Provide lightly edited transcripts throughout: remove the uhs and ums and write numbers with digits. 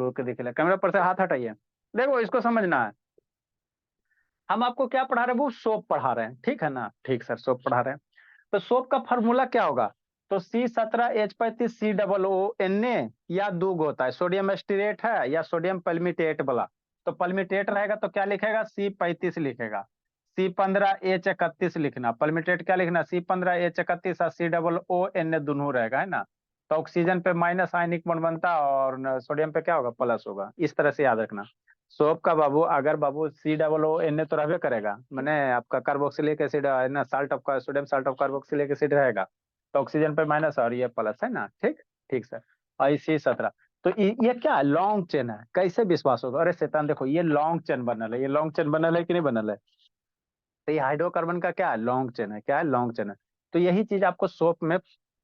रुक के देख ले, कैमरा पर से हाथ हटाइए। देखो इसको समझना है, हम आपको क्या पढ़ा रहे हैं, वो सोप पढ़ा रहे हैं, ठीक है ना। ठीक सर, सोप पढ़ा रहे हैं। तो सोप का फॉर्मूला क्या होगा, तो C17H35COO या दूग होता है, सोडियम एस्टिरेट है या सोडियम पल्मिटेट वाला। तो पल्मिटेट रहेगा तो क्या लिखेगा, C35 लिखेगा। C15H31 लिखना, पल्मिटेट क्या लिखना, C15H31 और COO दोनों रहेगा, है ना। तो ऑक्सीजन पे माइनस आयनिक बॉन्ड बनता है और सोडियम पे क्या होगा, प्लस होगा। इस तरह से याद रखना। सोप का बाबू, अगर बाबू COO तो रहबे करेगा, मैंने आपका कार्बोक्सिलिक एसिड है ना, salt of sodium salt of carboxylic acid रहेगा, तो ऑक्सीजन पे माइनस और ये प्लस, है ना। ठीक, ठीक सर। और C17, तो ये क्या है, लॉन्ग चेन है, कैसे विश्वास होगा, अरे शैतान देखो ये लॉन्ग चेन बनल है, ये लॉन्ग चेन बनल है कि नहीं बनल है। तो ये हाइड्रोकार्बन का क्या है, लॉन्ग चेन है, क्या है, लॉन्ग चेन है। तो यही चीज आपको सोप में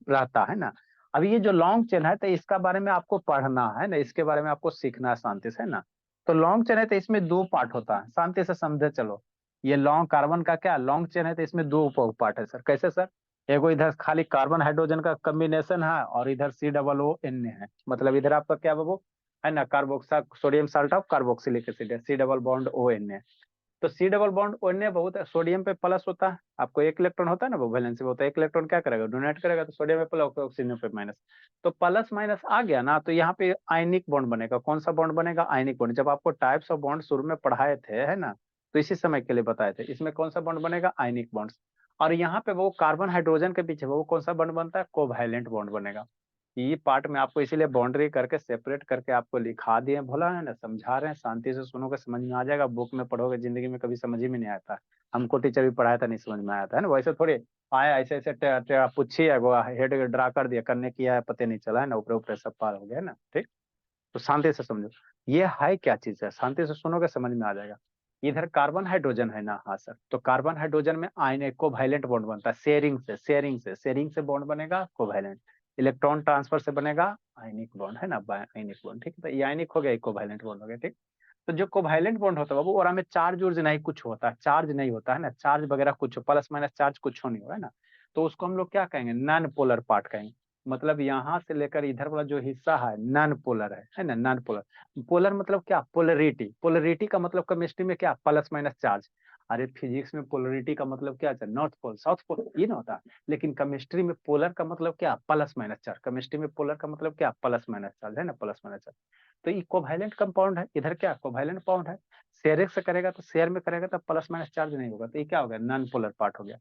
रहता है ना। अब ये जो लॉन्ग चेन है, तो इसका बारे में आपको पढ़ना है ना, इसके बारे में आपको सीखना है शांति से, है ना। तो लॉन्ग चेन है तो इसमें दो पार्ट होता है, शांति से समझे चलो। ये लॉन्ग कार्बन का क्या लॉन्ग चेन है, तो इसमें दो पार्ट है सर, कैसे सर। एगो इधर खाली कार्बन हाइड्रोजन का कॉम्बिनेशन है और इधर COO है, मतलब इधर आपका क्या बाबू, है ना, कार्बोक्सा sodium salt of carboxylic acid है, C+OO। तो C+बॉन्ड ओने बहुत है, सोडियम पे प्लस होता है, आपको एक इलेक्ट्रॉन होता है ना वो वैलेंसी में होता है, एक इलेक्ट्रॉन क्या करेगा, डोनेट करेगा, तो सोडियम पे प्लस ऑक्सीजन पे माइनस। तो प्लस माइनस आ गया ना, तो यहाँ पे आयनिक बॉन्ड बनेगा, कौन सा बॉन्ड बनेगा, आयनिक बॉन्ड। जब आपको टाइप्स ऑफ बॉन्ड शुरू में पढ़ाए थे, है ना, तो इसी समय के लिए बताए थे, इसमें कौन सा बॉन्ड बनेगा, आयनिक बॉन्ड। और यहाँ पे वो कार्बन हाइड्रोजन के पीछे वो कौन सा बॉन्ड बनता है, कोवैलेंट बॉन्ड बनेगा। ये पार्ट में आपको इसीलिए बाउंड्री करके सेपरेट करके आपको लिखा दिए, भोला है ना, समझा रहे हैं, शांति से सुनोगे समझ में आ जाएगा, बुक में पढ़ोगे जिंदगी में कभी समझ ही में नहीं आता। हमको टीचर भी पढ़ाया था, नहीं समझ में आया था, है ना। वैसे थोड़ी आया ऐसे ऐसे पूछी है, वो हेड ड्रा कर दिया, करने किया है पता नहीं चला, है ना, ऊपर ऊपर सब पार हो गया, है ना। ठीक, तो शांति से समझो ये है क्या चीज है, शांति से सुनोगे समझ में आ जाएगा। इधर कार्बन हाइड्रोजन है ना, हाँ सर, तो कार्बन हाइड्रोजन में आयन कोवैलेंट बॉन्ड बनता है, शेयरिंग से बॉन्ड बनेगा कोवैलेंट, इलेक्ट्रॉन ट्रांसफर से बनेगा आयनिक बॉन्ड, है ना, आयनिक बॉन्ड। ठीक है, तो ये आयनिक हो गया, कोवैलेंट बॉन्ड हो गया। ठीक, तो जो कोवैलेंट बॉन्ड होता है बाबू, और हमें चार्ज उर्ज नहीं कुछ होता है, चार्ज नहीं होता है ना, चार्ज वगैरह कुछ प्लस माइनस चार्ज कुछ नहीं होगा, है ना। तो उसको हम लोग क्या कहेंगे, नॉन पोलर पार्ट कहेंगे। मतलब यहाँ से लेकर इधर वाला जो हिस्सा है नॉन पोलर है ना, नॉन पोलर। पोलर मतलब क्या, पोलरिटी, पोलरिटी का मतलब केमिस्ट्री में क्या, प्लस माइनस चार्ज। अरे फिजिक्स में पोलरिटी का मतलब क्या है, नॉर्थ पोल साउथ पोल, ये ना होता। लेकिन केमिस्ट्री में पोलर का मतलब क्या, प्लस माइनस चार्ज। केमिस्ट्री में पोलर का मतलब क्या, प्लस माइनस चार्ज, है ना, प्लस माइनस चार्ज। तो ये कोवैलेंट कंपाउंड है, इधर क्या कोवैलेंट कंपाउंड है। शेयर से करेगा तो शेयर में करेगा तो प्लस माइनस चार्ज नहीं होगा, तो ये क्या हो गया, नॉन पोलर पार्ट हो गया।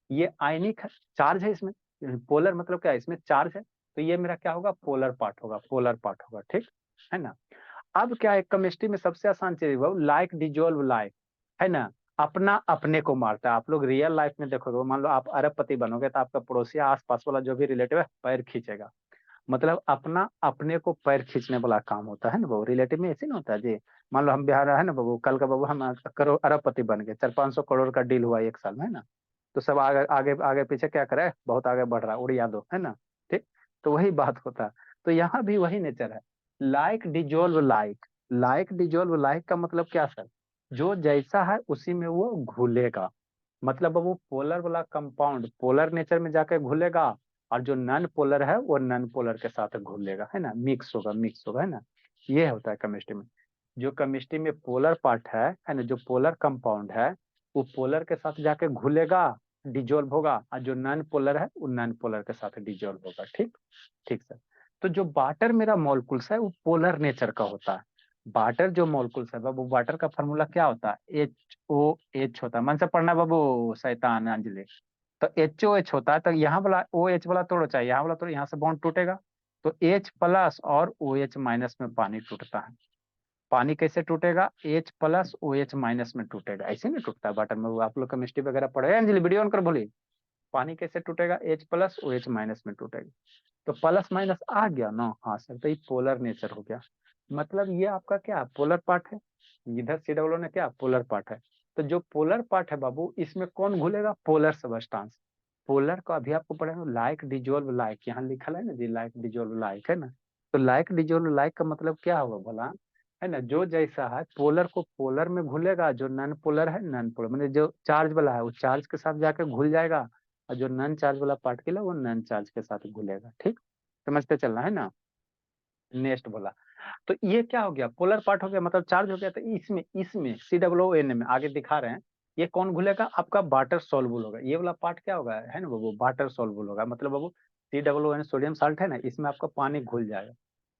ये आयनिक है, चार्ज है इसमें, पोलर मतलब क्या है, इसमें चार्ज है, तो ये मेरा क्या होगा, पोलर पार्ट होगा, पोलर पार्ट होगा। ठीक है ना। अब क्या है, केमिस्ट्री में सबसे आसान चीज वो लाइक डिजोल्व लाइक, है ना, अपना अपने को मारता है। आप लोग रियल लाइफ में देखोगे, मान लो आप अरबपति बनोगे तो आपका पड़ोसी आसपास वाला जो भी रिलेटिव है पैर खींचेगा, मतलब अपना अपने को पैर खींचने वाला काम होता है ना बाबू, रिलेटिव में ऐसे नहीं होता है जी। मान लो हम बिहार है ना बाबू, कल का बाबू हम करोड़ अरबपति बन गए, 400-500 करोड़ का डील हुआ एक साल में, है ना। तो सब आगे आगे आगे पीछे क्या करे, बहुत आगे बढ़ रहा है, उड़िया दो, है ना। ठीक, तो वही बात होता है। तो यहाँ भी वही नेचर है, like dissolve like. Like dissolve like का मतलब क्या सर, जो जैसा है उसी में वो घुलेगा। मतलब वो पोलर वाला कंपाउंड पोलर नेचर में जाकर घुलेगा, और जो नॉन पोलर है वो नॉन पोलर के साथ घुलेगा, है ना, मिक्स होगा, मिक्स होगा, है ना। ये होता है केमिस्ट्री में। जो केमिस्ट्री में पोलर पार्ट है ना, जो पोलर कंपाउंड है वो पोलर के साथ जाके घुलेगा, डिजोल्व होगा, और जो नॉन पोलर है वो नॉन पोलर के साथ डिजोल्व होगा। ठीक, ठीक सर। तो जो वाटर मेरा मॉलिक्यूल्स है वो पोलर नेचर का होता है। वाटर जो मॉलिक्यूल्स है बाबू, वाटर का फॉर्मूला क्या होता है, HOH होता है, मन से पढ़ना बाबू शैतान अंजलि। तो HOH होता है, तो यहाँ वाला OH वाला तोड़ो, चाहिए यहाँ वाला तोड़ो, यहाँ से बॉन्ड टूटेगा। तो H प्लस और OH माइनस में पानी टूटता है। पानी कैसे टूटेगा, H प्लस OH माइनस में टूटेगा, ऐसे नहीं टूटता है वाटर में। वो आप लोग केमिस्ट्री वगैरह पढ़े अंजलि, वीडियो ऑन कर बोली। पानी कैसे टूटेगा, H प्लस OH माइनस में टूटेगा। तो प्लस माइनस आ गया ना, हाँ सर, तो ये पोलर नेचर हो गया। मतलब ये आपका क्या पोलर पार्ट है, इधर COO ने क्या पोलर पार्ट है। तो जो पोलर पार्ट है बाबू, इसमें कौन घुलेगा, पोलर सबस्टांस। पोलर को अभी आपको पढ़ा लाइक डिजोल्व लाइक, यहाँ लिखा है ना जी, लाइक डिजोल्व लाइक, है ना। तो लाइक डिजोल्व लाइक का मतलब क्या होगा भला, है ना, जो जैसा है पोलर को पोलर में घुलेगा, जो नॉन पोलर है नॉन पोलर, मतलब जो चार्ज वाला है वो चार्ज के साथ जाकर घुल जाएगा, और जो नॉन चार्ज वाला पार्टिकल है वो नॉन चार्ज के साथ घुलेगा। ठीक, समझते चलना है ना। नेक्स्ट बोला, तो ये क्या हो गया, पोलर पार्ट हो गया, मतलब चार्ज हो गया। तो इसमें इसमें COON में आगे दिखा रहे हैं, ये कौन घुलेगा, आपका वाटर सॉल्युबल होगा। ये वाला पार्ट क्या होगा, है ना बाबू, वाटर सॉल्युबल होगा। मतलब बाबू COON सोडियम साल्ट है ना, इसमें आपका पानी घुल जाएगा।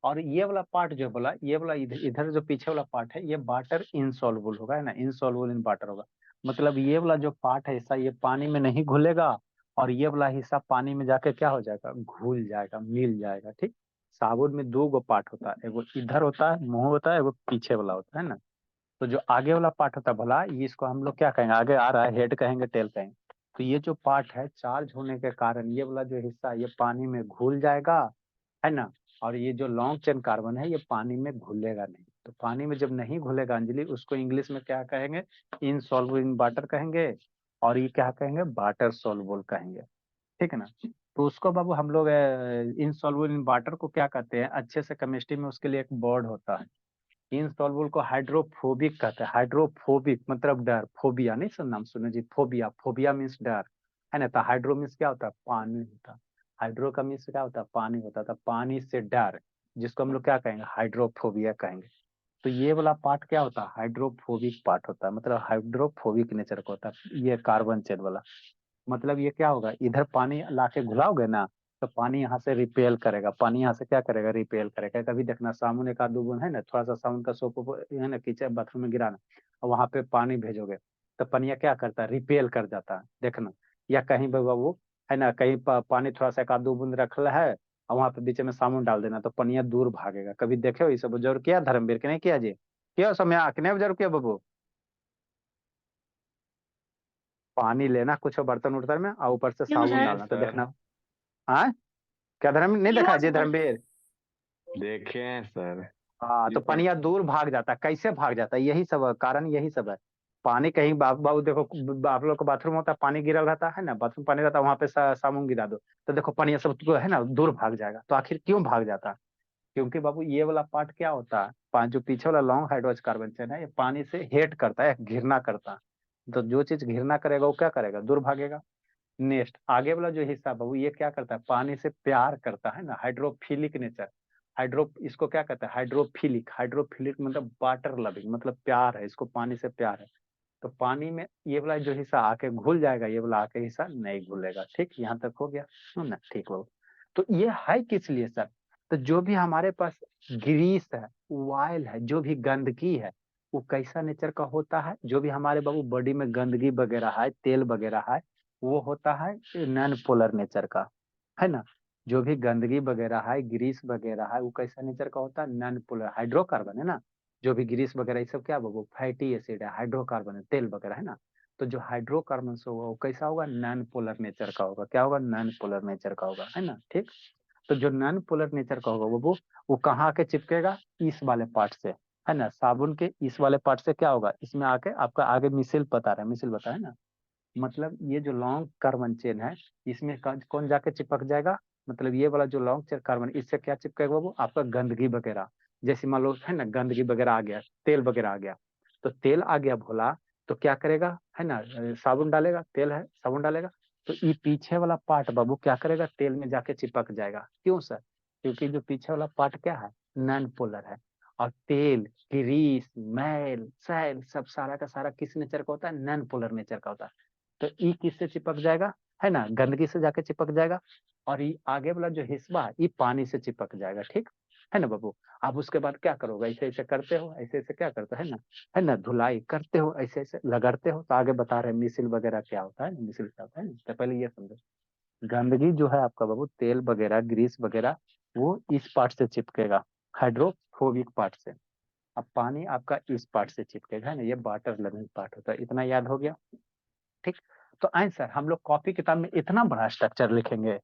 और ये वाला पार्ट जो बोला, ये वाला इधर इधर जो पीछे वाला पार्ट है, ये वाटर इनसॉल्युबल होगा, है ना, इनसॉल्युबल इन वाटर होगा। मतलब ये वाला जो पार्ट है हिस्सा, ये पानी में नहीं घुलेगा, और ये वाला हिस्सा पानी में जाके क्या हो जाएगा, घुल जाएगा, मिल जाएगा। ठीक, साबुन में दो गो पार्ट होता है, एगो इधर होता है मुंह होता है, एगो पीछे वाला होता है ना। तो जो आगे वाला पार्ट होता है भला, ये इसको हम लोग क्या कहेंगे, आगे आ रहा है, हेड कहेंगे, टेल कहेंगे। तो ये जो पार्ट है, चार्ज होने के कारण ये वाला जो हिस्सा है, ये पानी में घुल जाएगा, है ना। और ये जो लॉन्ग चेन कार्बन है, ये पानी में घुलेगा नहीं। तो पानी में जब नहीं घुलेगा अंजलि, उसको इंग्लिश में क्या कहेंगे, इनसॉल्युबल इन वाटर कहेंगे। और ये क्या कहेंगे, वाटर सॉल्युबल कहेंगे। ठीक है ना। तो उसको बाबू हम लोग इनसॉल्युबल इन वाटर को क्या कहते हैं, अच्छे से केमिस्ट्री में उसके लिए एक वर्ड होता है। इनसॉल्युबल को हाइड्रोफोबिक कहते हैं। हाइड्रोफोबिक मतलब डर, फोबिया नहीं सुन, नाम सुने जी, फोबिया, फोबिया मीन्स डर, है ना। तो हाइड्रो मीन्स क्या होता है, पानी होता है। हाइड्रो का मीन्स क्या होता है, पानी होता था, पानी से डर, जिसको हम लोग क्या कहेंगे, हाइड्रोफोबिया कहेंगे। तो ये वाला पार्ट क्या होता है, हाइड्रोफोबिक पार्ट होता है, मतलब हाइड्रोफोबिक नेचर का होता है ये कार्बन चेन वाला। मतलब ये क्या होगा, इधर पानी लाके घुलाओगे ना, तो पानी यहाँ से रिपेल करेगा, पानी यहाँ से क्या करेगा, रिपेल करेगा। कभी देखना साबुन एक आध दो बूंद है ना, थोड़ा सा साबुन का सोप है ना, किचन बाथरूम में गिराना, और वहां पे पानी भेजोगे, तो पनिया क्या करता है, रिपेल कर जाता है, देखना। या कहीं बाबा वो है ना, कहीं पानी थोड़ा सा एक आध दो बूंद रखला है, और वहां पे बीच में साबुन डाल देना, तो पनिया दूर भागेगा। कभी देखे हो ये सब, जरूर किया धर्मवीर के नहीं किया जी, किया समय आके जरूर किया बाबू। पानी लेना कुछ बर्तन उर्तन में, और ऊपर से साबुन है डालना, तो सर। देखना। हाँ, क्या धर्म नहीं देखा क्यों है जी सर? धर्मवीर। देखे हैं सर। हाँ, तो पनिया दूर भाग जाता है, कैसे भाग जाता है, यही सब है, कारण यही सब है। पानी कहीं बाबू देखो, आप लोग का बाथरूम होता है, पानी गिरा रहता है ना, बाथरूम पानी रहता है, वहां पे साबुन गिरा दो, तो देखो पनिया सब तो है ना, दूर भाग जाएगा। तो आखिर क्यों भाग जाता है, क्योंकि बाबू ये वाला पार्ट क्या होता है, जो पीछे वाला लॉन्ग हाइड्रोज कार्बन चेन है, ये पानी से हेट करता है, घृणा करता है। तो जो चीज घृणा करेगा वो क्या करेगा, दूर भागेगा। नेक्स्ट आगे वाला जो हिस्सा बाबू, ये क्या करता है, पानी से प्यार करता है ना, हाइड्रोफिलिक नेचर। हाइड्रो इसको क्या कहता है, हाइड्रोफिलिक, हाइड्रोफिलिक मतलब वाटर लविंग, मतलब प्यार है, इसको पानी से प्यार है। तो पानी में ये वाला जो हिस्सा आके घुल जाएगा, ये वाला आके हिस्सा नहीं घुलेगा। ठीक, यहाँ तक हो गया, सुन ना, ठीक बाबू। तो ये है किस लिए सर, तो जो भी हमारे पास ग्रीस है, ऑयल है, जो भी गंदगी है, वो कैसा नेचर का होता है, जो भी हमारे बाबू बॉडी में गंदगी वगैरह है, तेल वगैरह है, वो होता है नॉन पोलर नेचर का, है ना। जो भी गंदगी वगैरह है, ग्रीस वगैरह है, वो कैसा नेचर का होता है, नॉन पोलर, हाइड्रोकार्बन है ना। जो भी ग्रीस वगैरह ये सब क्या वो फैटी एसिड है, हाइड्रोकार्बन है, तेल वगैरह है ना। तो जो हाइड्रोकार्बन होगा वो कैसा होगा, नॉन पोलर नेचर का होगा। क्या होगा, नॉन पोलर नेचर का होगा, है ना। ठीक, तो जो नॉन पोलर नेचर का होगा वो कहाँ आके चिपकेगा, इस वाले पार्ट से, है ना। साबुन के इस वाले पार्ट से क्या होगा, इसमें आके आपका आगे मिसिल बता रहा है, मिसिल बता है ना। मतलब ये जो लॉन्ग कार्बन चेन है, इसमें कौन जाके चिपक जाएगा, मतलब ये वाला जो लॉन्ग चेन कार्बन, इससे क्या चिपकेगा वो आपका गंदगी वगैरह। जैसे मान लो है ना, गंदगी वगैरह आ गया, तेल वगैरह आ गया, तो तेल आ गया भोला, तो क्या करेगा, है ना, साबुन डालेगा, तेल है साबुन डालेगा, तो ये पीछे वाला पार्ट बाबू क्या करेगा, तेल में जाके चिपक जाएगा। क्यों सर, क्योंकि जो पीछे वाला पार्ट क्या है, नॉन पोलर है। और तेल, ग्रीस, मैल, सैल सब सारा का सारा किस नेचर का होता है, नॉन पोलर नेचर का होता है। तो ई किससे चिपक जाएगा, है ना, गंदगी से जाके चिपक जाएगा। और ये आगे वाला जो हिस्सा है, ये पानी से चिपक जाएगा। ठीक है ना बाबू। आप उसके बाद क्या करोगे, ऐसे ऐसे करते हो, ऐसे ऐसे क्या करते हो, है ना, धुलाई करते हो, ऐसे ऐसे लगड़ते हो। तो आगे बता रहे हैं मिसिल वगैरह क्या होता है, मिसिल क्या होता है ना। तो पहले ये समझो, गंदगी जो है आपका बाबू, तेल वगैरह, ग्रीस वगैरह, वो इस पार्ट से चिपकेगा, हाइड्रोफोबिक पार्ट से। अब पानी आपका इस पार्ट से चिपकेगा, है ना, ये वाटर लविंग पार्ट होता है। इतना याद हो गया। ठीक, तो आंसर हम लोग कॉपी किताब में इतना बड़ा स्ट्रक्चर लिखेंगे,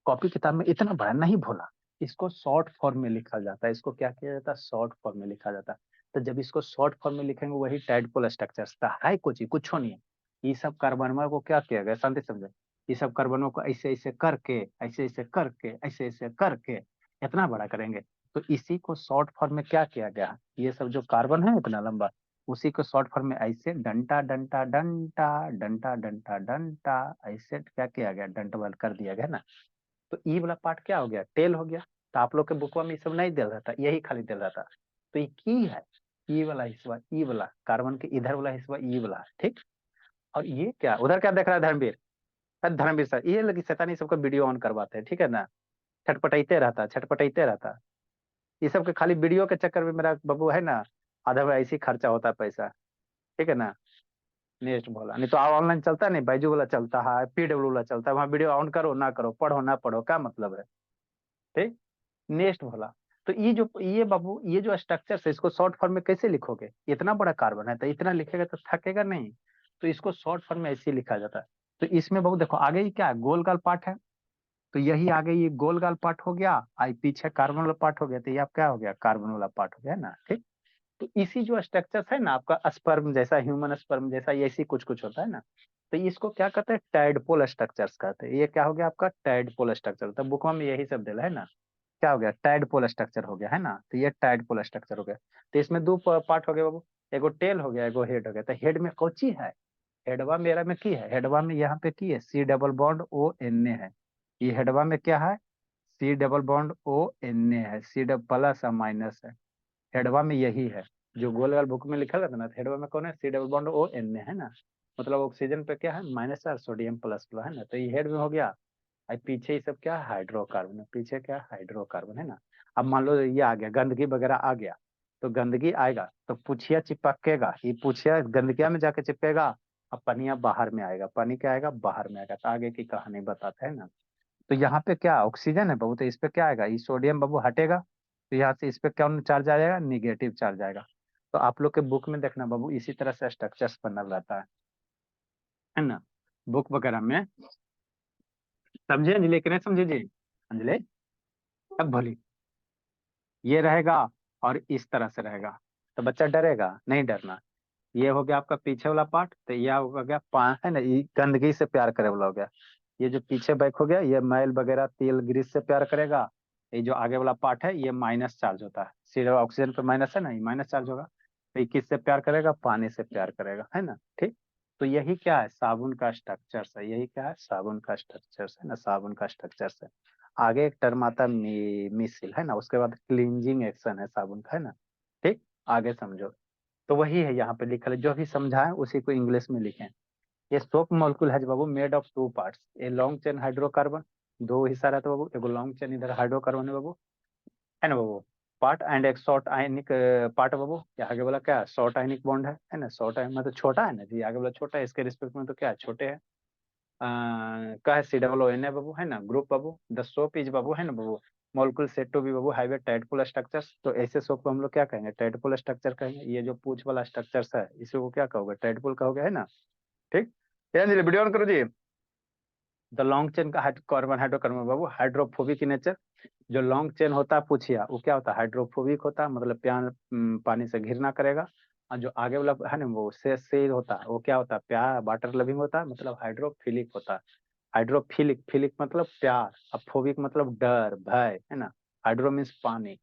कॉपी किताब में इतना बड़ा नहीं भूला। इसको शॉर्ट फॉर्म में लिखा जाता है, इसको क्या किया जाता है, शॉर्ट फॉर्म में लिखा जाता है। तो जब इसको शॉर्ट फॉर्म में लिखेंगे, वही टैडपोल स्ट्रक्चर है, कुछ नहीं है। ये सब कार्बनों को क्या किया गया, शांति समझे, ये सब कार्बनों को ऐसे ऐसे करके, ऐसे ऐसे करके, ऐसे ऐसे करके इतना बड़ा करेंगे। तो इसी को शॉर्ट फॉर्म में क्या किया गया, ये सब जो कार्बन है इतना लंबा, उसी को शॉर्ट फॉर्म में ऐसे डंटा डंटा डंटा, डंटा डंटा डंटा, ऐसे क्या किया गया, डंटबल कर दिया गया ना। तो ई वाला पार्ट क्या हो गया, टेल हो गया। तो आप लोग के बुकवा में ये सब नहीं दे रहा था, यही खाली दे रहा था। तो ये की है, ई वाला हिस्सा, ई वाला कार्बन के इधर वाला हिस्सा ई वाला है, ठीक। और ये क्या उधर क्या देख रहा है धर्मवीर? अरे धर्मवीर सर, ये लगी शैतानी सबका वीडियो ऑन करवाते हैं, ठीक है ना। छटपटाइते रहता, छटपटाइते रहता। ये सब के खाली वीडियो के चक्कर में मेरा बाबू है ना, आधा में ऐसे ही खर्चा होता है पैसा, ठीक है ना। नेक्स्ट बोला, नहीं तो ऑनलाइन चलता है, नहीं बाइजू वाला चलता है, पीडब्ल्यू वाला चलता है, वहाँ वीडियो ऑन करो ना करो, पढ़ो ना पढ़ो, क्या मतलब है, ठीक। नेक्स्ट बोला, तो ये जो ये बाबू ये जो स्ट्रक्चर है इसको शॉर्ट फॉर्म में कैसे लिखोगे? इतना बड़ा कार्बन है तो इतना लिखेगा तो थकेगा नहीं। तो इसको शॉर्ट फॉर्म में ऐसे ही लिखा जाता है। तो इसमें बाबू देखो आगे ये क्या है, गोल गाल पार्ट है। तो यही आगे ये गोल गाल पार्ट हो गया, आई पीछे कार्बन वाला पार्ट हो गया, तो ये आप क्या हो गया, कार्बन वाला पार्ट हो गया ना, ठीक। तो इसी जो स्ट्रक्चर है ना आपका स्पर्म जैसा, ह्यूमन स्पर्म जैसा, ये ऐसी कुछ कुछ होता है ना। तो इसको क्या कहते हैं, टैडपोल स्ट्रक्चर्स कहते हैं। ये क्या हो गया आपका, टैडपोल स्ट्रक्चर। तो बुक में यही सब दिला है ना, क्या हो गया, टैडपोल स्ट्रक्चर हो गया है ना। तो ये टैडपोल स्ट्रक्चर हो गया। तो इसमें दो पार्ट हो गया बाबू, एगो टेल हो गया, एगो हेड हो गया। तो हेड में कौची है, हेडवा मेरा में की है, हेडवा में यहाँ पे की है C double bond O N A है। ये हेडवा में क्या है, C double bond O N A है, सी डबल प्लस और माइनस है। हेडवा में यही है, जो गोल वाल बुक में लिखा रहता ना, हेडवा में कौन है, C double bond O N A है ना। मतलब ऑक्सीजन पे क्या है, माइनस है, सोडियम प्लस प्लस है ना। तो ये हेड में हो गया। और पीछे ये सब क्या है, हाइड्रोकार्बन है, पीछे क्या हाइड्रोकार्बन है ना। अब मान लो ये आ गया, गंदगी वगैरह आ गया, तो गंदगी आएगा तो पूछिया चिपकेगा, ये पूछिया गंदगिया में जाके चिपकेगा। अब पनिया बाहर में आएगा, पानी क्या आएगा, बाहर में आएगा। तो आगे की कहानी बताते हैं ना। तो यहाँ पे क्या ऑक्सीजन है बाबू, तो इस पे क्या आएगा, ये सोडियम बाबू हटेगा, तो यहाँ से इस पे क्या चार्ज आ जाएगा, निगेटिव चार्ज आएगा। तो आप लोग के बुक में देखना बाबू, इसी तरह से स्ट्रक्चर्स बनल रहता है ना, बुक वगैरह में। समझे अंजलि कि नहीं समझे जी? अंजलि अब बोली, ये रहेगा और इस तरह से रहेगा। तो बच्चा डरेगा नहीं, डरना। ये हो गया आपका पीछे वाला पार्ट, तो यह हो गया है ना, ये गंदगी से प्यार करे वाला हो गया। ये जो पीछे बैक हो गया, ये मैल वगैरह तेल ग्रीस से प्यार करेगा। ये जो आगे वाला पार्ट है ये माइनस चार्ज होता है, सीधे ऑक्सीजन पे माइनस है ना, ये माइनस चार्ज होगा। तो ये किससे प्यार करेगा, पानी से प्यार करेगा, है ना, ठीक। तो यही क्या है, साबुन का स्ट्रक्चर है, यही क्या है, साबुन का स्ट्रक्चर है ना, साबुन का स्ट्रक्चर है। आगे एक टर्म आता है मिसिल है ना, उसके बाद क्लींजिंग एक्शन है साबुन का, है ना, ठीक। आगे समझो। तो वही है यहाँ पे लिखा है, जो भी समझा है उसी को इंग्लिश में लिखें। ये सोप मॉलिक्यूल है बाबू, made of two parts, a long chain hydrocarbon, दो हिस्सा रहता है बाबू, एगो लॉन्ग चेन इधर हाइड्रोकार्बन है बाबू, है ना बाबू, पार्ट एंड एक शॉर्ट आयनिक पार्ट है बाबू। ये आगे वाला क्या है, शॉर्ट आयनिक बॉन्ड है ना, शॉर्ट है मतलब छोटा है ना जी, आगे वाला छोटा है, इसके रिस्पेक्ट में तो क्या है, छोटे है। का है सी डबल ओ एन है बाबू, है ना, ग्रुप बाबू, द सोप इज बाबू, है ना बाबू, मॉलिक्यूल सेट टू बी बाबू हैव ए टाइटफुल स्ट्रक्चर्स। तो ऐसे सोप को हम लोग क्या कहेंगे, टाइटफुल स्ट्रक्चर कहेंगे। ये जो पूछ वाला स्ट्रक्चर्स है इसी को क्या कहोगे, टाइटफुल कहोगे, है ना, ठीक। वीडियो ऑन करो जी। द लॉन्ग चेन का carbon hydrocarbon Babu hydrophobic in nature. जो लॉन्ग चेन होता है पूछिया, वो क्या होता है, हाइड्रोफोबिक होता है, मतलब प्यार पानी से घिरना करेगा। और जो आगे वाला है ना वो से होता है, वो क्या होता है, प्यार वाटर लविंग होता है, मतलब हाइड्रोफिलिक होता है। हाइड्रोफिलिक, फिलिक मतलब प्यार, अब फोबिक मतलब डर भय, है ना। हाइड्रो मीन्स पानी,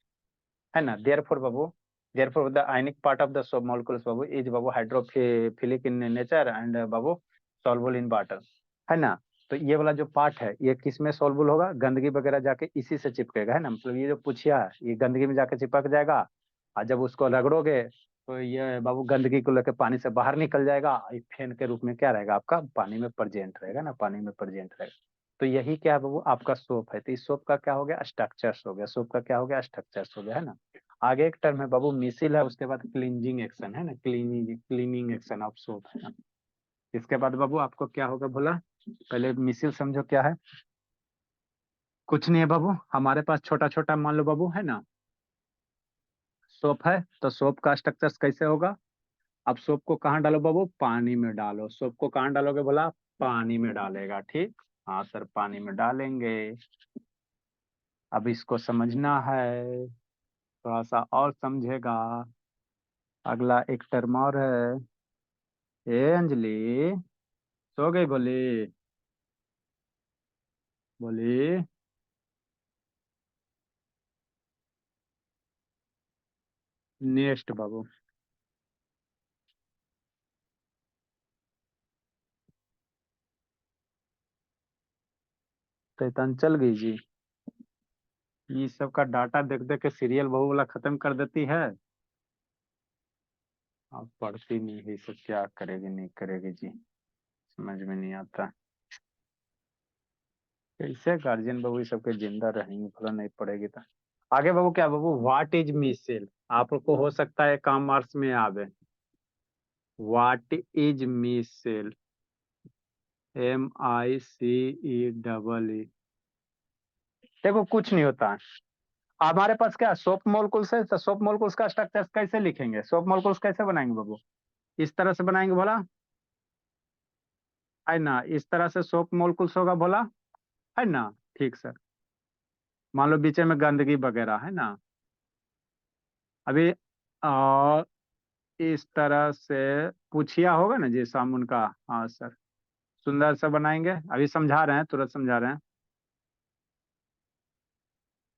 है ना। Therefore Babu, therefore the ionic part of the sub molecules Babu is Babu hydrophilic in nature and Babu soluble in water, है ना। तो ये वाला जो पार्ट है ये किस में सॉल्युबल होगा, गंदगी वगैरह जाके इसी से चिपकेगा, है ना। मतलब ये जो पूछिया है ये गंदगी में जाके चिपक जाएगा, और जब उसको रगड़ोगे तो ये बाबू गंदगी को लेकर पानी से बाहर निकल जाएगा, ये फेन के रूप में क्या रहेगा आपका, पानी में प्रेजेंट रहेगा ना, पानी में प्रेजेंट रहेगा। तो यही क्या है बाबू, आपका सोप है। तो इस सोप का क्या हो गया, स्ट्रक्चर्स हो गया, सोप का क्या हो गया, स्ट्रक्चर्स हो गया, है ना। आगे एक टर्म है बाबू मिसिल है, उसके बाद क्लींजिंग एक्शन है ना, क्लीनिंग एक्शन ऑफ सोप है ना। इसके बाद बाबू आपको क्या होगा बोला, पहले मिसिल समझो क्या है। कुछ नहीं है बाबू, हमारे पास छोटा छोटा मान लो बाबू, है ना, सोप है। तो सोप का स्ट्रक्चर कैसे होगा, अब सोप को कहाँ डालो बाबू, पानी में डालो। सोप को कहाँ डालोगे बोला, पानी में डालेगा, ठीक। हाँ सर पानी में डालेंगे। अब इसको समझना है, थोड़ा सा और समझेगा। अगला एक टर्म और है, ए अंजलि सो गई बोली, बोली नेक्स्ट बाबू। चैतन चल गई जी। ये सब का डाटा देख देख के सीरियल बहू वाला खत्म कर देती है। अब पढ़ती नहीं है, सब क्या करेगी नहीं करेगी जी, समझ में नहीं आता। कैसे गार्जियन बाबू ये सबके जिंदा रहेंगे, भला नहीं पड़ेगी तो। आगे बाबू क्या बाबू, व्हाट इज मिसेल, आपको हो सकता है कॉमर्स में आवे। What is micelle, MICE। देखो कुछ नहीं होता है। हमारे पास क्या सोप मोलकुल्स है, तो सोप मोलकुल्स का स्ट्रक्चर कैसे लिखेंगे, सोप मोलकुल्स कैसे बनाएंगे बाबू, इस तरह से बनाएंगे बोला है ना, इस तरह से सोप मोलकुल्स होगा बोला है ना। ठीक सर। मान लो बीच में गंदगी वगैरह है ना, अभी आ, इस तरह से पूछिया होगा ना जी सामुन का। हाँ सर, सुंदर से बनाएंगे, अभी समझा रहे हैं, तुरंत समझा रहे हैं।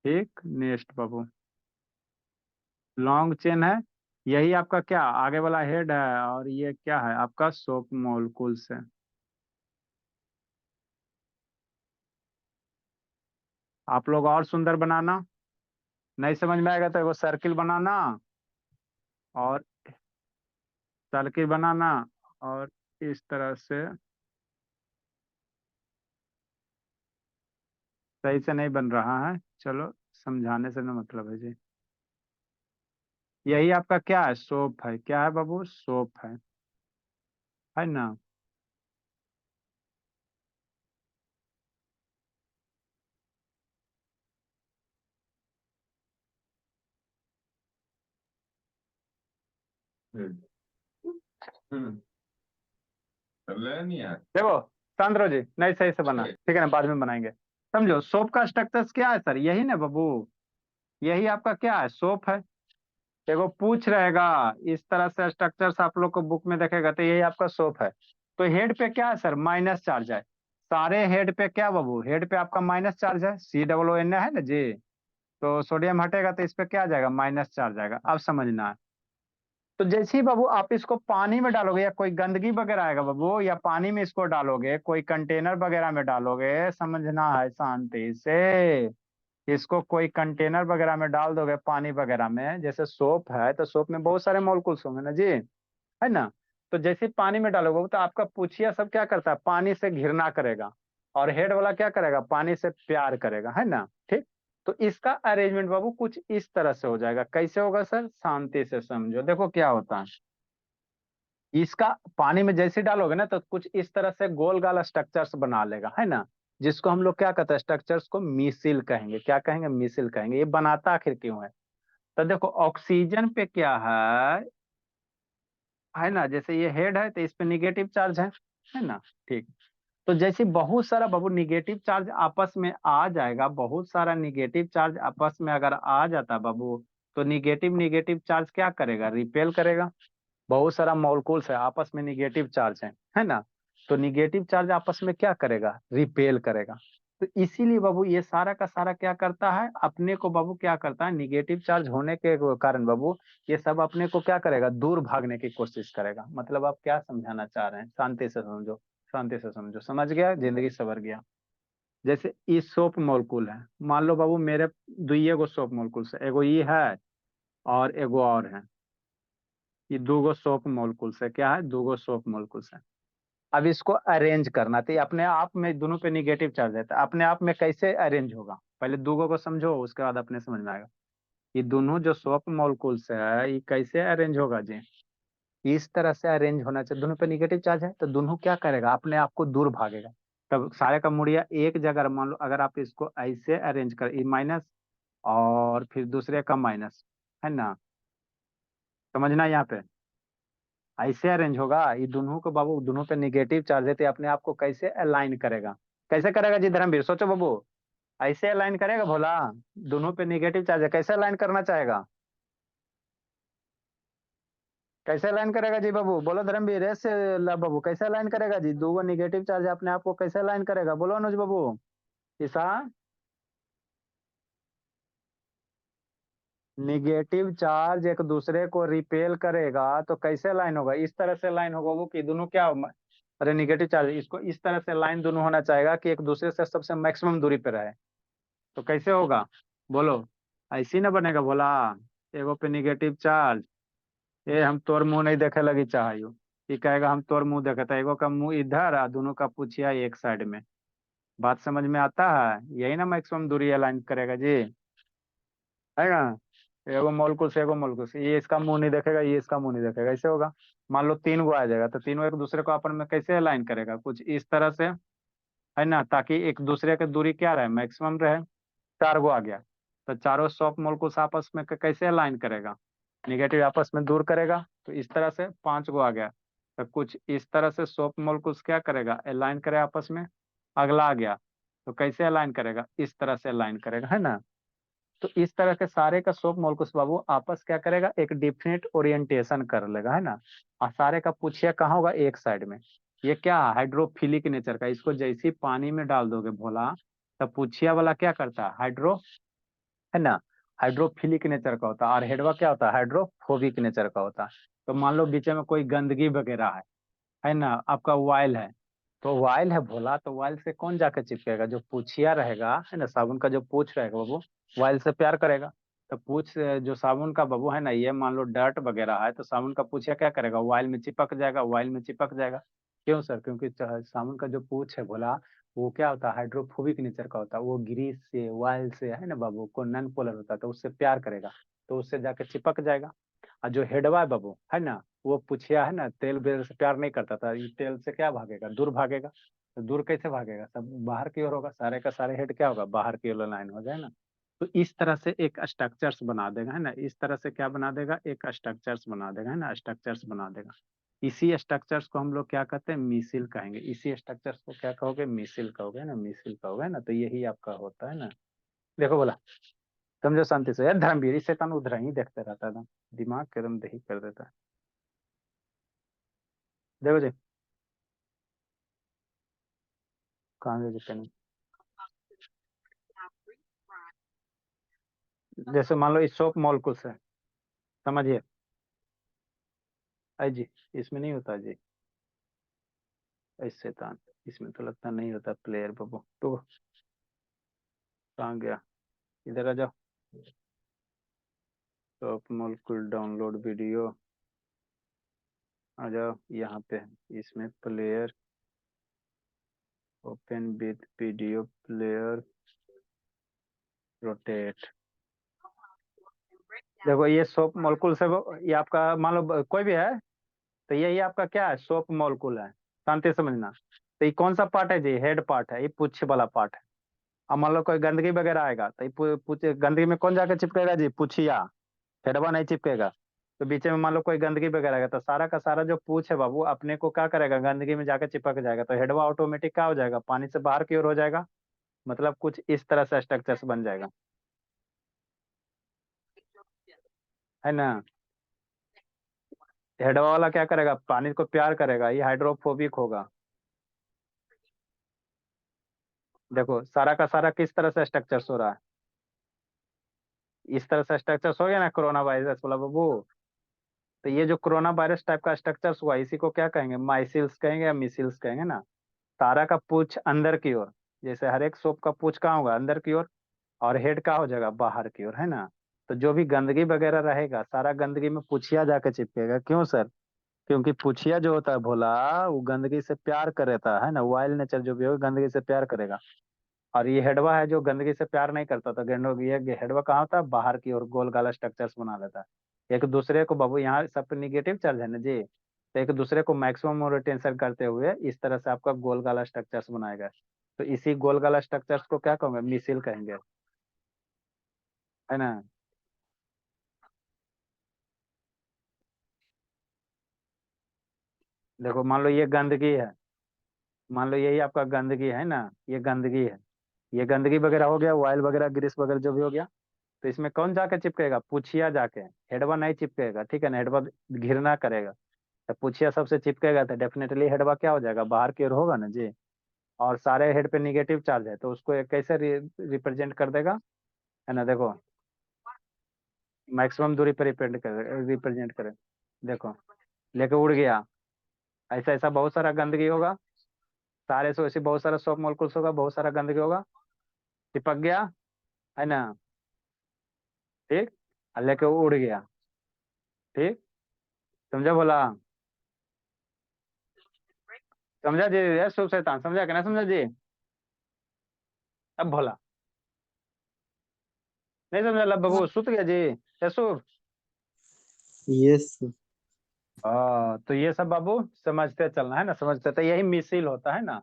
ठीक, नेक्स्ट बाबू, लॉन्ग चेन है, यही आपका क्या आगे वाला हेड है, और ये क्या है आपका सोप मोलकुल्स है। आप लोग और सुंदर बनाना, नहीं समझ में आएगा तो वो सर्किल बनाना, और सर्किल बनाना, और इस तरह से सही से नहीं बन रहा है, चलो समझाने से ना मतलब है जी। यही आपका क्या है, सोप है, क्या है बाबू, सोप है ना। हम्म कर ले नहीं यार। देखो सांद्रो जी, नहीं सही से बना, ठीक है ना, बाद में बनाएंगे। समझो सोप का स्ट्रक्चर क्या है सर, यही ना बाबू, यही आपका क्या है, सोप है। देखो पूछ रहेगा, इस तरह से स्ट्रक्चर्स आप लोग को बुक में देखेगा तो यही आपका सोप है। तो हेड पे क्या है सर, माइनस चार्ज है, सारे हेड पे क्या बाबू, हेड पे आपका माइनस चार्ज है, COON है ना जी। तो सोडियम हटेगा तो इस पे क्या आ जाएगा, माइनस चार्ज आएगा, अब समझना है। तो जैसे ही बाबू आप इसको पानी में डालोगे, या कोई गंदगी वगैरह आएगा बाबू, या पानी में इसको डालोगे, कोई कंटेनर वगैरह में डालोगे, समझना है शांति से। इसको कोई कंटेनर वगैरह में डाल दोगे, पानी वगैरह में, जैसे सोप है तो सोप में बहुत सारे मॉलिक्यूल्स होंगे ना जी, है ना। तो जैसे पानी में डालोगे तो आपका पूछिया सब क्या करता है, पानी से घृणा करेगा, और हेड वाला क्या करेगा, पानी से प्यार करेगा, है ना। ठीक, तो इसका अरेंजमेंट बाबू कुछ इस तरह से हो जाएगा, कैसे होगा सर, शांति से समझो, देखो क्या होता है। इसका पानी में जैसे डालोगे ना तो कुछ इस तरह से गोल गाल स्ट्रक्चर्स बना लेगा, है ना, जिसको हम लोग क्या कहते हैं, स्ट्रक्चर्स को मिसिल कहेंगे, क्या कहेंगे, मिसिल कहेंगे। ये बनाता आखिर क्यों है, तो देखो ऑक्सीजन पे क्या है ना, जैसे ये हेड है तो इस पे निगेटिव चार्ज है ना। ठीक, तो जैसे बहुत सारा बाबू निगेटिव चार्ज आपस में आ जाएगा, बहुत सारा निगेटिव चार्ज आपस में अगर आ जाता बाबू, तो निगेटिव निगेटिव चार्ज क्या करेगा, रिपेल करेगा। बहुत सारा मॉलिक्यूल्स है आपस में निगेटिव चार्ज है ना। तो निगेटिव चार्ज आपस में क्या करेगा, रिपेल करेगा। तो इसीलिए बाबू ये सारा का सारा क्या करता है, अपने को बाबू क्या करता है, निगेटिव चार्ज होने के कारण बाबू ये सब अपने को क्या करेगा, दूर भागने की कोशिश करेगा। मतलब आप क्या समझाना चाह रहे हैं, शांति से समझो, शांति से समझो, समझ गया, जिंदगी सवर गया। जैसे ई सोप मोलकुल है, मान लो बाबू मेरे दुइये गो सोप मोलकुल है, एगो ई है और एगो और है, ये दो गो सोप मोलकुल्स है, क्या है, दो गो सोप मोलकुल्स है। अब इसको अरेंज करना, तो ये अपने आप में दोनों पे निगेटिव चार्ज है, तो अपने आप में कैसे अरेंज होगा, पहले दो को समझो, उसके बाद अपने समझ में आएगा। ये दोनों जो सोप मोलकुल्स है ये कैसे अरेंज होगा जी, इस तरह से अरेंज होना चाहिए, दोनों पे निगेटिव चार्ज है तो दोनों क्या करेगा, अपने आप को दूर भागेगा। तब सारे का मुड़िया एक जगह, मान लो अगर आप इसको ऐसे अरेंज कर, ई माइनस और फिर दूसरे का माइनस, है ना, समझना यहाँ पे, ऐसे अरेंज होगा, ये दोनों को बाबू, दोनों पे निगेटिव चार्ज है तो ये अपने आप को कैसे अलाइन करेगा, कैसे करेगा जी धर्मवीर, सोचो बाबू, ऐसे अलाइन करेगा भोला, दोनों पे निगेटिव चार्ज है, कैसे अलाइन करना चाहेगा, कैसे अलाइन करेगा जी बाबू, बोलो धर्मवीर, ऐसे बाबू कैसे अलाइन करेगा जी, दो निगेटिव चार्ज है, अपने आप को कैसे अलाइन करेगा, बोलो अनुज बाबू। ईसा, निगेटिव चार्ज एक दूसरे को रिपेल करेगा तो कैसे लाइन होगा, इस तरह से लाइन होगा वो, कि दोनों क्या, अरे निगेटिव चार्ज इसको इस तरह से लाइन दोनों होना चाहेगा कि एक दूसरे से सबसे मैक्सिमम दूरी पे रहे, तो कैसे होगा, बोलो, ऐसी ना बनेगा बोला, एगो पे निगेटिव चार्ज। ये हम तोर मुंह नहीं देखे लगी चाहिए, ये कहेगा हम तोर मुंह देखे, तो एगो का मुंह इधर आ, दोनों का पूछिया एक साइड में। बात समझ में आता है? यही ना मैक्सिमम दूरी अलाइन करेगा जी, है ना? एगो मोलकुल से एगो मोलकुल से, ये इसका मुंह नहीं देखेगा, ये इसका मुंह नहीं देखेगा, ऐसे होगा। मान लो तीन गो आ जाएगा, तो तीनों एक दूसरे को आपस में कैसे अलाइन करेगा? कुछ इस तरह से, है ना, ताकि एक दूसरे की दूरी क्या रहे, मैक्सिमम रहे। चार गो आ गया, तो चारों सॉफ्ट मोलकुल्स आपस में कैसे अलाइन करेगा? निगेटिव आपस में दूर करेगा। तो इस तरह से पांच गो आ गया, तो कुछ इस तरह से सॉफ्ट मोलकुल्स क्या करेगा, अलाइन करे आपस में। अगला आ गया, तो कैसे अलाइन करेगा? इस तरह से अलाइन करेगा, है ना? तो इस तरह के सारे का सोप मोलकुस बाबू आपस क्या करेगा, एक डिफिनिट ओरिएंटेशन कर लेगा, है ना? और सारे का पूछिया कहाँ होगा, एक साइड में। ये क्या हाइड्रोफिलिक नेचर का, इसको जैसे ही पानी में डाल दोगे भोला, तब पूछिया वाला क्या करता है, हाइड्रो, है ना, हाइड्रोफिलिक नेचर का होता है। और हेडवा क्या होता है, हाइड्रोफोबिक नेचर का होता है। तो मान लो बीच में कोई गंदगी वगैरह है ना, आपका वाइल है, तो वाइल है भोला, तो वाइल से कौन जाकर चिपकेगा, जो पूछिया रहेगा, है ना, साबुन का जो पूछ रहेगा बाबू, वाइल से प्यार करेगा। तो पूछ जो साबुन का बाबू है ना, ये मान लो डर्ट वगैरह है, तो साबुन का पूछिया क्या करेगा, वाइल में चिपक जाएगा, वाइल में चिपक जाएगा। क्यों सर? क्योंकि साबुन का जो पूछ है भोला, वो क्या होता है, हाइड्रोफोबिक नेचर का होता है। वो ग्रीस से, वाइल से, है ना बाबू, को नॉन पोलर होता है, तो उससे प्यार करेगा, तो उससे जाके चिपक जाएगा। और जो हेडवा है बाबू, है ना, वो पूछिया है ना, तेल बेल से प्यार नहीं करता था, ये तेल से क्या भागेगा, दूर भागेगा। तो दूर कैसे भागेगा, सब बाहर की ओर होगा, सारे का सारे हेड क्या होगा, बाहर की ओर लाइन हो जाए ना। तो इस तरह से एक स्ट्रक्चर्स बना देगा, है ना, इस तरह से क्या बना देगा, एक स्ट्रक्चर्स बना देगा, है ना, स्ट्रक्चर्स बना देगा। इसी स्ट्रक्चर्स को हम लोग क्या कहते हैं, मिसिल कहेंगे। इसी स्ट्रक्चर्स को क्या कहोगे, मिसिल कहोगे ना, मिसिल कहोगे ना। तो यही आपका होता है ना। देखो बोला, समझो शांति से यार, धर्मवीर इस शैतान उधर ही देखते रहता था, दिमाग के एकदम दही कर देता है। देखो जी, कहाँ गए जी पेन? जैसे मान लो इस सोप मॉलिक्यूल्स है, समझिए। आई जी, इसमें नहीं होता जी, इस शैतान, इसमें तो लगता नहीं होता प्लेयर बबू तो। कहाँ गया, इधर आ जाओ। सोप मॉलिक्यूल डाउनलोड वीडियो, आ जाओ यहाँ पे। इसमें player, open with video player, rotate. देखो ये सोप मॉलिक्यूल से ये आपका मान लो कोई भी है, तो यही आपका क्या है, सोप मॉलिक्यूल है। शांति से समझना। तो ये कौन सा पार्ट है जी, हेड पार्ट है, ये पुच्छ वाला पार्ट है। अब मान लो कोई गंदगी वगैरह आएगा, तो ये गंदगी में कौन जाके चिपकेगा जी, पूछिया, हेडवा नहीं चिपकेगा। तो बीच में मान लो कोई गंदगी वगैरह आएगा, तो सारा का सारा जो पूछ है बाबू अपने को क्या करेगा, गंदगी में जाके चिपक जाएगा, तो हेडवा ऑटोमेटिक क्या हो जाएगा, पानी से बाहर की ओर हो जाएगा। मतलब कुछ इस तरह से स्ट्रक्चर्स बन जाएगा, है ना। हेडवा वाला क्या करेगा, पानी को प्यार करेगा, ये हाइड्रोफोबिक होगा। देखो सारा का सारा किस तरह से स्ट्रक्चर्स हो रहा है, इस तरह से स्ट्रक्चर्स हो गया ना, कोरोना वायरस वाला बाबू। तो ये जो कोरोना वायरस टाइप का स्ट्रक्चर्स हुआ, इसी को क्या कहेंगे, माइसिल्स कहेंगे या मिसिल्स कहेंगे ना। तारा का पूछ अंदर की ओर, जैसे हर एक सोप का पूछ कहाँ होगा, अंदर की ओर। और हेड का हो जाएगा बाहर की ओर, है ना। तो जो भी गंदगी वगैरह रहेगा, सारा गंदगी में पूछिया जाके चिपकेगा। क्यों सर? क्योंकि पूछिया जो होता है भोला, वो गंदगी से प्यार करता है ना, वाइल्ड नेचर जो भी होगा गंदगी से प्यार करेगा। और ये हेडवा है जो गंदगी से प्यार नहीं करता, तो गेंडो ये हेडवा कहाँ होता है, बाहर की ओर गोल गाला स्ट्रक्चर्स बना लेता है। एक दूसरे को बाबू, यहाँ सब पे निगेटिव चार्ज है ना जी, तो एक दूसरे को मैक्सिमम और टेंशन करते हुए इस तरह से आपका गोल गाला स्ट्रक्चर्स बनाएगा। तो इसी गोल गाला स्ट्रक्चर्स को क्या कहेंगे, मिसिल कहेंगे, है ना। देखो मान लो ये गंदगी है, मान लो यही आपका गंदगी है ना, ये गंदगी है, ये गंदगी वगैरह हो गया, ऑयल वगैरह ग्रीस वगैरह जो भी हो गया। तो इसमें कौन जाके चिपकेगा, पूछिया जाके, हेडवा नहीं चिपकेगा, ठीक है ना, हेडवा घिरना करेगा। तो पूछिया सबसे चिपकेगा, तो डेफिनेटली हेडवा क्या हो जाएगा, बाहर की ओर होगा ना जी। और सारे हेड पे निगेटिव चार्ज है, तो उसको कैसे रिप्रेजेंट कर देगा, है ना, देखो मैक्सिमम दूरी पे रिप्रेजेंट करे। देखो लेके उड़ गया, ऐसा ऐसा बहुत सारा गंदगी होगा, सारे से ऐसे बहुत सारा सॉफ्ट मोलकुल्स होगा, बहुत सारा गंदगी होगा, चिपक गया, है ना। ठीक, और लेके वो उड़ गया। ठीक, समझा बोला? समझा जी? ये शुभ शैतान, समझा कि ना समझा जी? अब भोला नहीं समझा, लब बाबू सुत गया जी? यशुभ, यस। तो ये सब बाबू समझते चलना है ना, समझते, तो यही मिसिल होता है ना।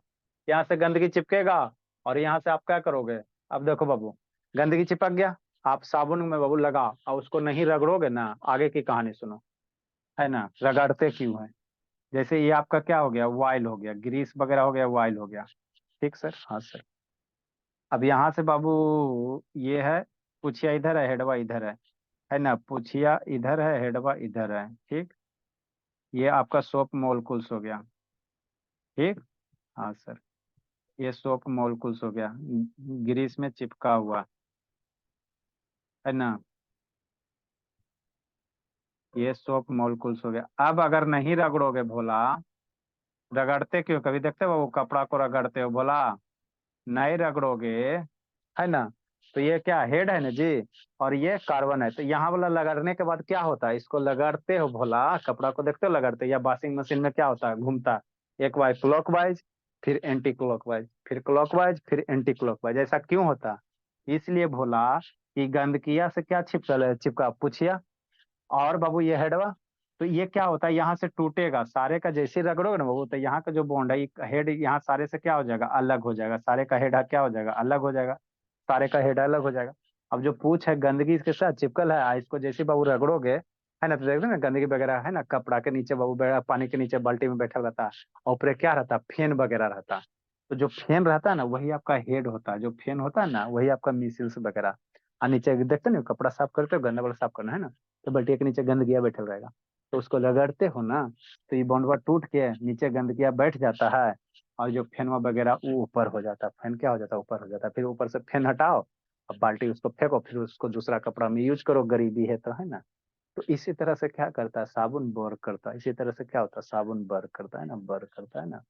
यहाँ से गंदगी चिपकेगा और यहाँ से आप क्या करोगे? अब देखो बाबू, गंदगी चिपक गया, आप साबुन में बाबू लगा और उसको नहीं रगड़ोगे ना, आगे की कहानी सुनो, है ना, रगड़ते क्यों है? जैसे ये आपका क्या हो गया, वाइल हो गया, ग्रीस वगैरह हो गया, वाइल हो गया। ठीक सर, हाँ सर। अब यहाँ से बाबू ये है, पूछिया इधर है, हेडवा इधर है ना, पूछिया इधर है, हेडवा इधर है। ठीक, ये आपका सोप मोलकुल्स हो गया। ठीक, हाँ सर, ये सोप मोलकुल्स हो गया, ग्रीस में चिपका हुआ, है ना, ये सोप मोलकुल्स हो गया। अब अगर नहीं रगड़ोगे भोला, रगड़ते क्यों, कभी देखते हो वो कपड़ा को रगड़ते हो भोला? नहीं रगड़ोगे, है ना, तो ये क्या हेड है ना जी, और ये कार्बन है, तो यहाँ वाला लगड़ने के बाद क्या होता है, इसको लगड़ते हो भोला, कपड़ा को देखते हो लगड़ते, या वॉशिंग मशीन में क्या होता है, घूमता है एक बार क्लॉकवाइज, फिर एंटी क्लॉकवाइज, फिर क्लॉकवाइज, फिर एंटी क्लॉकवाइज। ऐसा क्यों होता है? इसलिए भोला कि गंदगिया से क्या चिपकल है, चिपका पूछिया, और बाबू ये हेडवा, तो ये क्या होता है, यहाँ से टूटेगा सारे का, जैसे ही रगड़ोगे ना बाबू, तो यहाँ का जो बॉन्ड है, हेड यहाँ सारे से क्या हो जाएगा, अलग हो जाएगा, सारे का हेड क्या हो जाएगा, अलग हो जाएगा, सारे का हेड अलग हो जाएगा। अब जो पूछ है गंदगी इसके साथ चिपकल है, इसको जैसे बाबू रगड़ोगे, है ना, तो देखते ना गंदगी वगैरह, है ना, कपड़ा के नीचे बाबू पानी के नीचे बाल्टी में बैठा रहता है, और ऊपर क्या रहता है, फेन वगैरह रहता है। तो जो फेन रहता है ना, वही आपका हेड होता है, जो फेन होता है ना, वही आपका मिसिल्स वगैरह। और नीचे देखते ना, कपड़ा साफ करते हो, गंदा वाला साफ करना है ना, तो बाल्टी के नीचे गंदगिया बैठल रहेगा, तो उसको रगड़ते हो ना, तो ये बॉन्डवा टूट के नीचे गंदगिया बैठ जाता है, और जो फेनवा वगैरह वो ऊपर हो जाता है, फैन क्या हो जाता है, ऊपर हो जाता है, फिर ऊपर से फैन हटाओ, अब बाल्टी उसको फेंको, फिर उसको दूसरा कपड़ा में यूज करो, गरीबी है तो, है ना। तो इसी तरह से क्या करता है, साबुन वर्क करता है, इसी तरह से क्या होता है, साबुन वर्क करता है ना, वर्क करता है ना।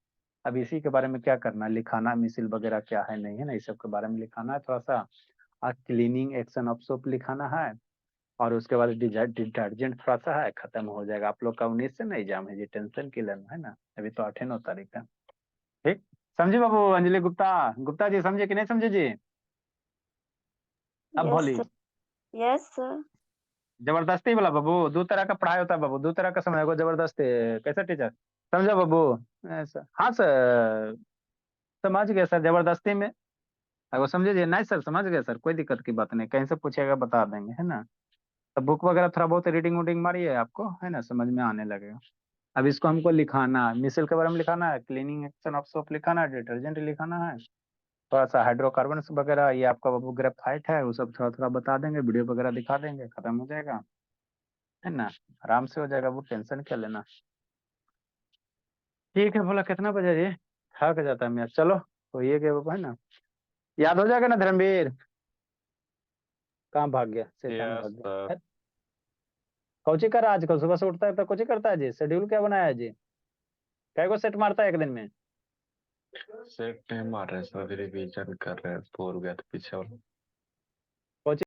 अब इसी के बारे में क्या करना है, लिखाना, मिसिल वगैरह क्या है नहीं है ना, इस सब के बारे में लिखाना है थोड़ा सा। क्लीनिंग एक्शन ऑफ सोप लिखाना है, और उसके बाद डिटर्जेंट थोड़ा सा है, खत्म हो जाएगा। आप लोग का 19 से ना एग्जाम है जी, टेंशन की लेना है ना, अभी तो 8 9 तारीख है। ठीक, समझे बाबू? अंजलि गुप्ता, गुप्ता जी समझे कि नहीं समझे जी? अब यस भोली, सर। Yes sir. जबरदस्ती वाला बाबू, दो तरह का पढ़ाई होता है बाबू, दो तरह का समय को जबरदस्ती, कैसा टीचर, समझा बाबू? ऐसा, हाँ सर, समझ गए सर, जबरदस्ती में। अगर समझे जी, नहीं सर समझ गए सर, कोई दिक्कत की बात नहीं, कहीं से पूछेगा बता देंगे, है ना। तो बुक वगैरह थोड़ा बहुत रीडिंग वूडिंग मारिए, आपको है ना समझ में आने लगेगा। अब इसको हमको लिखाना है, मिसल के बारे में लिखाना है, क्लीनिंग एक्शन ऑफ सोप लिखाना है, डिटर्जेंट लिखाना है, थोड़ा सा हाइड्रोकार्बन वगैरह, ये आपका बाबू ग्रेफाइट है, वो सब थोड़ा थोड़ा बता देंगे, वीडियो वगैरह दिखा देंगे, खत्म हो जाएगा, है ना, आराम से हो जाएगा, वो टेंशन क्या लेना। ठीक है, बोला कितना बजे जी, थक जाता है मैं, चलो तो ये क्या है ना, याद हो जाएगा ना धर्मवीर? कहाँ भाग गया, शैतान यस भाग सर। गया। कोची कर रहा है आजकल, सुबह से उठता है तो कोची करता है जी, शेड्यूल क्या बनाया है जी, कै को सेट मारता है एक दिन में? सेट नहीं मार रहे सर, रिवीजन कर रहे हैं, भूल गया था पीछे वाला।